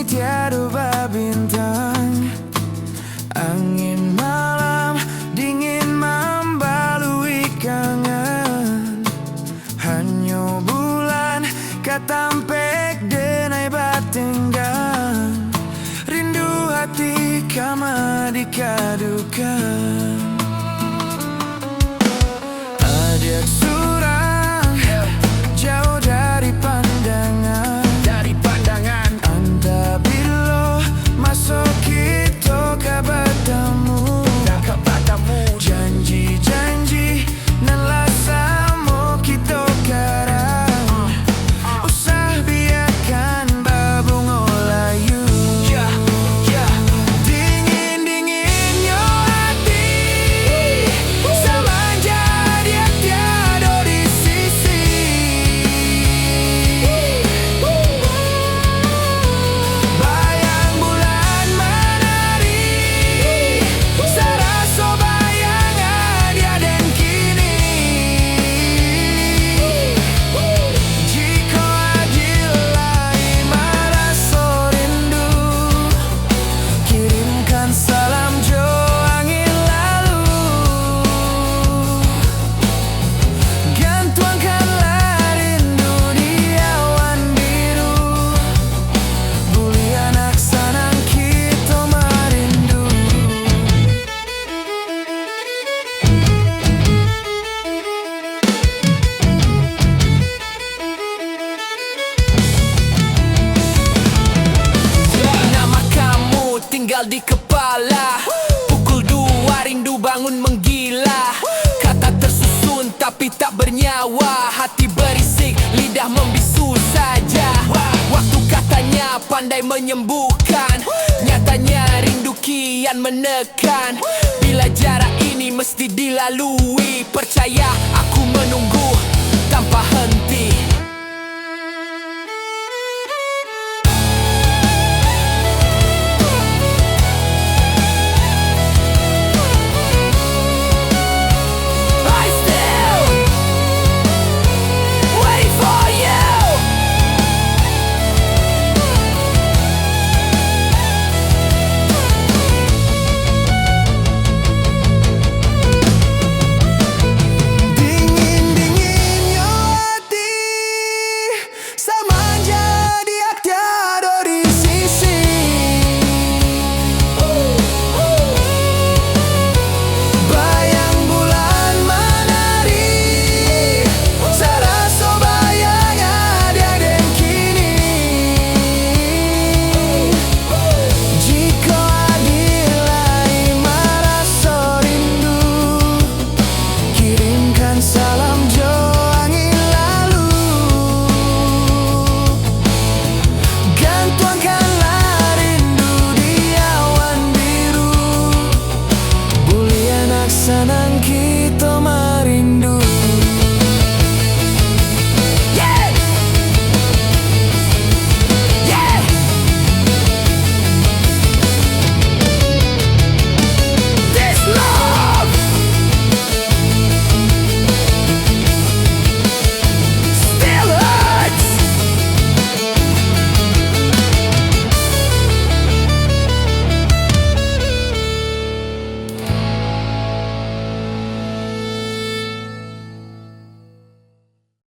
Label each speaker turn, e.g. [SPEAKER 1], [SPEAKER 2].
[SPEAKER 1] ini tiada bintang. Angin malam dingin membalui kangen. Hanya bulan katampek denai batenggan. Rindu hati kama dikadukan. Adik surang jauh dari pandangan. Anda bilo masuk kita ke bertemu. Janji-janji nan lasamo kita karang. Usah biarkan babungo layu. Dingin-dinginnya hati semanja dia tiada di sisi. Bayang bulan menari, serasa bayang dia dan kini. Jika ajilai merasa rindu, kirimkan salam jo angin lalu. Gantuangkanlah rindu di awan biru. Buli anak sanang kita merindu. Nama kamu tinggal di kepala. Pukul 2 rindu bangun menggila. Kata tersusun tapi tak bernyawa. Hati berisik, lidah membisu saja. Waktu katanya pandai menyembuhkan, nyatanya rindu kian menekan. Bila jarak ini mesti dilalui, percaya aku menunggu tanpa henti.